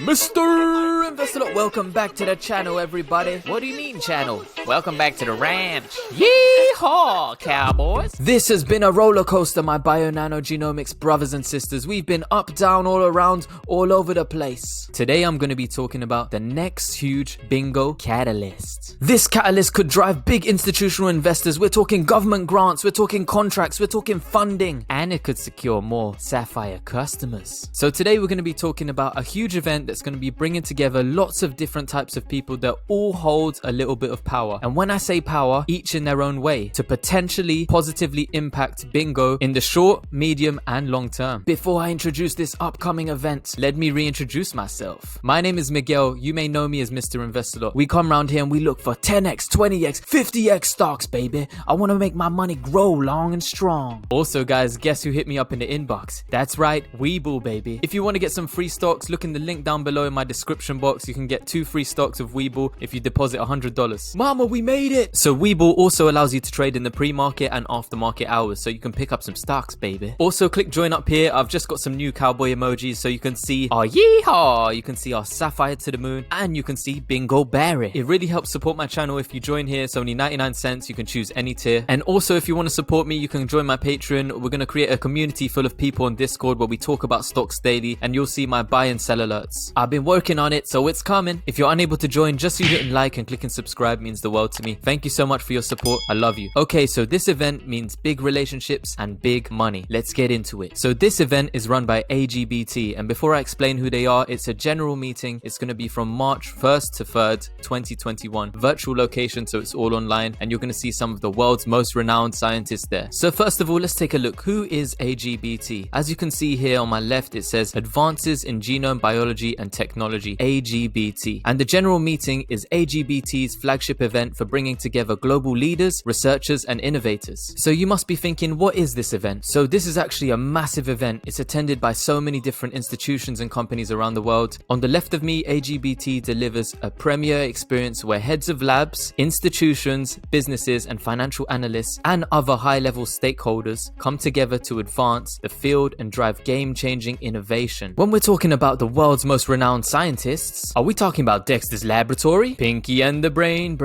Mr. Investor, welcome back to the channel, everybody. What do you mean, channel? Welcome back to the ranch. Yeehaw, cowboys. This has been a roller coaster, my bionanogenomics brothers and sisters. We've been up, down, all around, all over the place. Today, I'm going to be talking about the next huge Bngo catalyst. This catalyst could drive big institutional investors. We're talking government grants, we're talking contracts, we're talking funding, and it could secure more Sapphire customers. So today, we're going to be talking about a huge event that's going to be bringing together lots of different types of people that all hold a little bit of power. And when I say power, each in their own way, to potentially positively impact Bngo in the short, medium, and long term. Before I introduce this upcoming event, let me reintroduce myself. My name is Miguel. You may know me as Mr. Investor. We come around here and we look for 10x, 20x, 50x stocks, baby. I want to make my money grow long and strong. Also, guys, guess who hit me up in the inbox? That's right, Webull, baby. If you want to get some free stocks, look in the link down below in my description box. You can get 2 free stocks of Webull if you deposit $100. Mama, we made it! So Webull also allows you to trade in the pre-market and after-market hours, so you can pick up some stocks, baby. Also, click join up here. I've just got some new cowboy emojis, so you can see our yeehaw, you can see our sapphire to the moon, and you can see Bngo Berry. It really helps support my channel if you join here. It's only 99 cents. You can choose any tier. And also, if you want to support me, you can join my Patreon. We're going to create a community full of people on Discord where we talk about stocks daily, and you'll see my buy and sell alerts. I've been working on it, so it's coming. If you're unable to join, just you hitting like and clicking subscribe means the world to me. Thank you so much for your support. I love you. Okay, so this event means big relationships and big money. Let's get into it. So this event is run by AGBT, and before I explain who they are, it's a general meeting. It's going to be from March 1st to 3rd, 2021. Virtual location, so it's all online, and you're going to see some of the world's most renowned scientists there. So first of all, let's take a look. Who is AGBT? As you can see here on my left, it says Advances in Genome Biology and Technology, AGBT. And the general meeting is AGBT's flagship event for bringing together global leaders, researchers, and innovators. So you must be thinking, what is this event? So this is actually a massive event. It's attended by so many different institutions and companies around the world. On the left of me, AGBT delivers a premier experience where heads of labs, institutions, businesses, and financial analysts and other high-level stakeholders come together to advance the field and drive game-changing innovation. When we're talking about the world's most renowned scientists, are we talking about Dexter's Laboratory? Pinky and the Brain?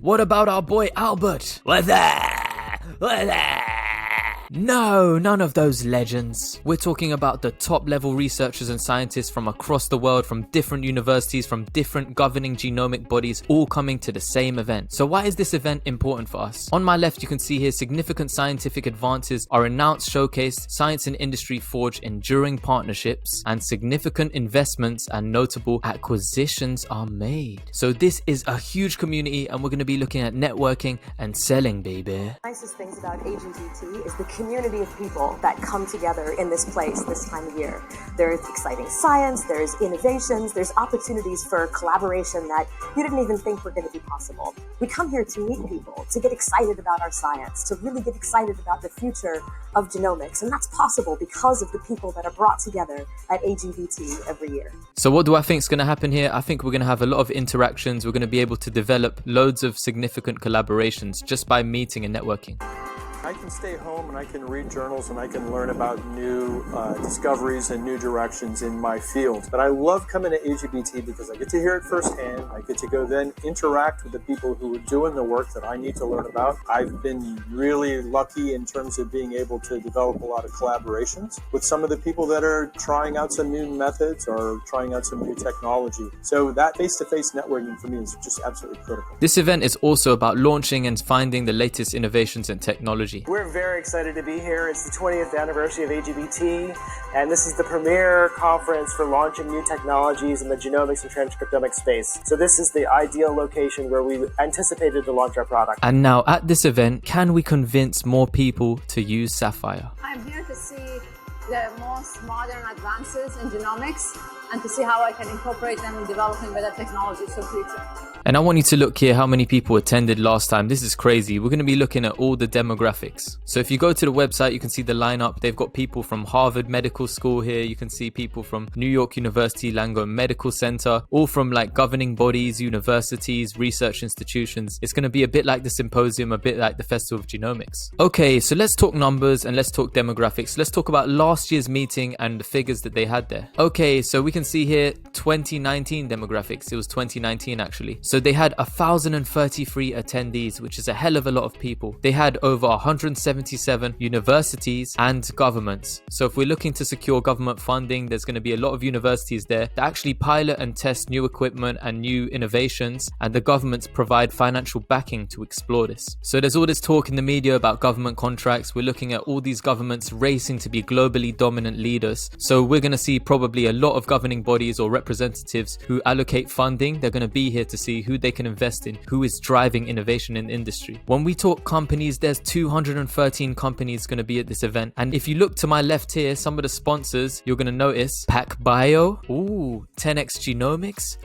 What about our boy Albert? What's that? No, none of those legends. We're talking about the top level researchers and scientists from across the world, from different universities, from different governing genomic bodies, all coming to the same event. So why is this event important for us? On my left, you can see here significant scientific advances are announced, showcased, science and industry forge enduring partnerships, and significant investments and notable acquisitions are made. So this is a huge community, and we're going to be looking at networking and selling, baby. Nicest things about AGBT is the community of people that come together in this place this time of year. There's exciting science, there's innovations, there's opportunities for collaboration that you didn't even think were going to be possible. We come here to meet people, to get excited about our science, to really get excited about the future of genomics, and that's possible because of the people that are brought together at AGBT every year. So what do I think is going to happen here? I think we're going to have a lot of interactions. We're going to be able to develop loads of significant collaborations just by meeting and networking. I can stay home and I can read journals and I can learn about new discoveries and new directions in my field. But I love coming to AGBT because I get to hear it firsthand. I get to go then interact with the people who are doing the work that I need to learn about. I've been really lucky in terms of being able to develop a lot of collaborations with some of the people that are trying out some new methods or trying out some new technology. So that face-to-face networking for me is just absolutely critical. This event is also about launching and finding the latest innovations in technology. We're very excited to be here. It's the 20th anniversary of AGBT, and this is the premier conference for launching new technologies in the genomics and transcriptomics space. So this is the ideal location where we anticipated to launch our product. And now at this event, can we convince more people to use Sapphire? I'm here to see the most modern advances in genomics and to see how I can incorporate them in developing better technologies for the future. And I want you to look here how many people attended last time. This is crazy. We're going to be looking at all the demographics. So if you go to the website, you can see the lineup. They've got people from Harvard Medical School here. You can see people from New York University Langone Medical Center, all from like governing bodies, universities, research institutions. It's going to be a bit like the symposium, a bit like the Festival of Genomics. Okay, so let's talk numbers and let's talk demographics. Let's talk about last year's meeting and the figures that they had there. Okay, so we can see here 2019 demographics. It was 2019 actually. So they had 1,033 attendees, which is a hell of a lot of people. They had over 177 universities and governments. So if we're looking to secure government funding, there's going to be a lot of universities there that actually pilot and test new equipment and new innovations, and the governments provide financial backing to explore this. So there's all this talk in the media about government contracts. We're looking at all these governments racing to be globally dominant leaders. So we're going to see probably a lot of governing bodies or representatives who allocate funding. They're going to be here to see who they can invest in, who is driving innovation in the industry. When we talk companies, there's 213 companies going to be at this event. And if you look to my left here, some of the sponsors, you're going to notice PacBio, 10x Genomics,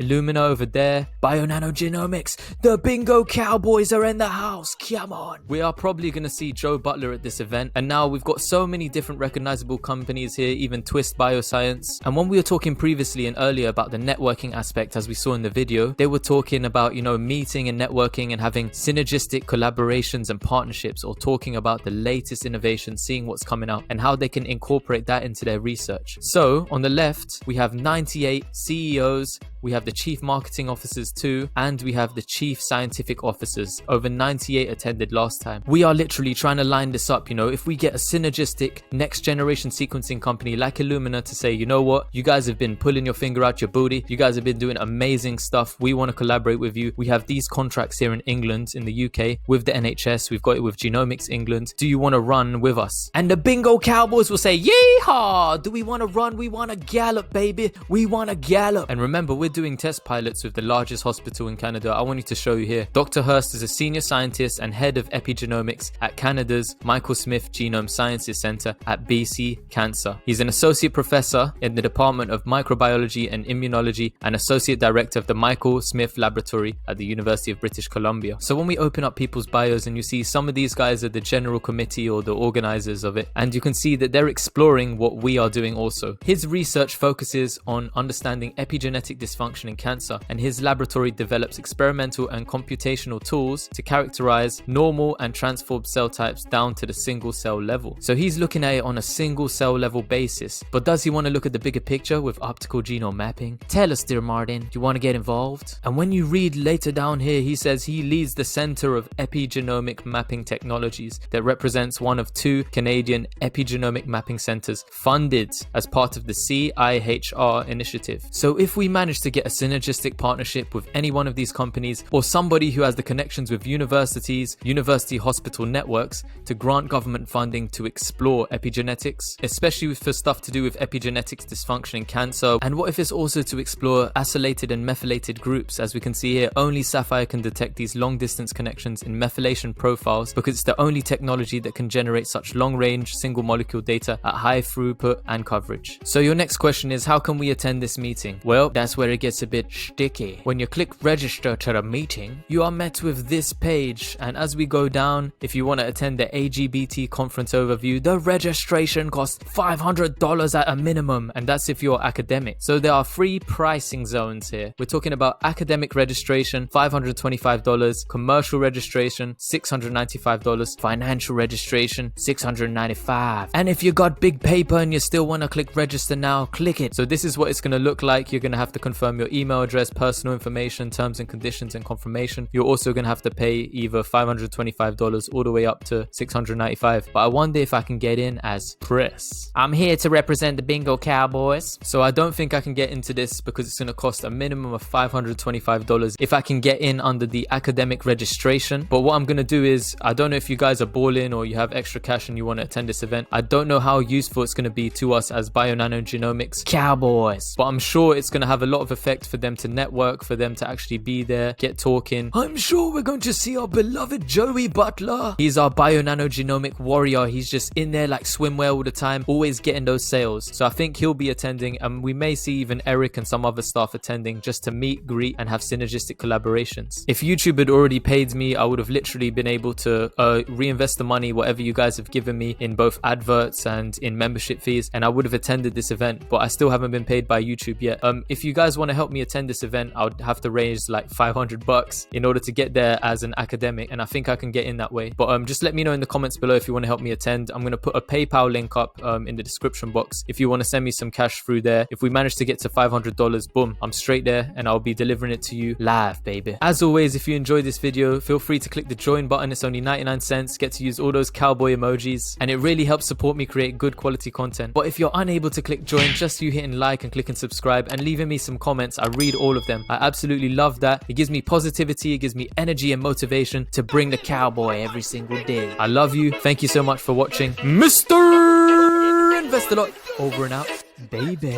Illumina over there, Bionanogenomics, the Bngo Cowboys are in the house, come on. We are probably going to see Joe Butler at this event, and now we've got so many different recognizable companies here, even Twist Bioscience. And when we were talking previously and earlier about the networking aspect, as we saw in the video, they were talking about, meeting and networking and having synergistic collaborations and partnerships, or talking about the latest innovations, seeing what's coming out and how they can incorporate that into their research. So on the left, we have 98 CEOs, we have the chief marketing officers too, and we have the chief scientific officers. Over 98 attended last time. We are literally trying to line this up. If we get a synergistic next generation sequencing company like Illumina to say, you know what, you guys have been pulling your finger out your booty, you guys have been doing amazing stuff, we want to collaborate with you. We have these contracts here in England, in the UK, with the NHS, we've got it with Genomics England. Do you want to run with us? And the Bngo Cowboys will say, yeehaw! Do we want to run? We want to gallop, baby. We want to gallop. And remember, we're doing test pilots with the largest hospital in Canada. I wanted to show you here. Dr. Hurst is a senior scientist and head of epigenomics at Canada's Michael Smith Genome Sciences Centre at BC Cancer. He's an associate professor in the Department of Microbiology and Immunology and associate director of the Michael Smith Laboratory at the University of British Columbia. So when we open up people's bios and you see some of these guys are the general committee or the organizers of it, and you can see that they're exploring what we are doing also. His research focuses on understanding epigenetic dysfunction in cancer, and his laboratory develops experimental and computational tools to characterize normal and transformed cell types down to the single cell level. So he's looking at it on a single cell level basis, but does he want to look at the bigger picture with optical genome mapping? Tell us, dear Martin, do you want to get involved? And when you read later down here, he says he leads the Center of Epigenomic Mapping Technologies that represents one of 2 Canadian epigenomic mapping centers funded as part of the CIHR initiative. So if we manage to get a synergistic partnership with any one of these companies, or somebody who has the connections with universities, university hospital networks, to grant government funding to explore epigenetics, especially for stuff to do with epigenetics dysfunction in cancer. And what if it's also to explore acylated and methylated groups? As we can see here, only Sapphire can detect these long distance connections in methylation profiles because it's the only technology that can generate such long range single molecule data at high throughput and coverage. So your next question is, how can we attend this meeting? Well, that's where it gets a bit sticky. When you click register to the meeting, you are met with this page, and as we go down, if you want to attend the AGBT conference overview, the registration costs $500 at a minimum, and that's if you're academic. So there are 3 pricing zones here. We're talking about academic registration, $525, commercial registration, $695, financial registration, $695. And if you got big paper and you still want to click register now, click it. So this is what it's going to look like. You're going to have to confirm your email address, personal information, terms and conditions, and confirmation. You're also going to have to pay either $525 all the way up to $695. But I wonder if I can get in as Chris. I'm here to represent the Bngo Cowboys. So I don't think I can get into this because it's going to cost a minimum of $525 if I can get in under the academic registration. But what I'm going to do is, I don't know if you guys are balling or you have extra cash and you want to attend this event. I don't know how useful it's going to be to us as Bionanogenomics Cowboys, but I'm sure it's going to have a lot of effect for them to network, for them to actually be there, get talking. I'm sure we're going to see our beloved Joey Butler. He's our Bionanogenomic warrior. He's just in there like swimwear all the time, always getting those sales. So I think he'll be attending, and we may see even Eric and some other staff attending just to meet, greet, and have synergistic collaborations. If YouTube had already paid me, I would have literally been able to reinvest the money, whatever you guys have given me, in both adverts and in membership fees, and I would have attended this event, but I still haven't been paid by YouTube yet. If you guys want want to help me attend this event, I would have to raise like $500 in order to get there as an academic, and I think I can get in that way. But just let me know in the comments below if you want to help me attend. I'm going to put a PayPal link up in the description box if you want to send me some cash through there. If we manage to get to $500, boom, I'm straight there and I'll be delivering it to you live, baby. As always, if you enjoyed this video, feel free to click the join button. It's only 99 cents. Get to use all those cowboy emojis, and it really helps support me create good quality content. But if you're unable to click join, just you hitting like and clicking subscribe and leaving me some comments, I read all of them. I absolutely love that. It gives me positivity, it gives me energy and motivation to bring the cowboy every single day. I love you. Thank you so much for watching. Mr. Invest a Lot, over and out, baby.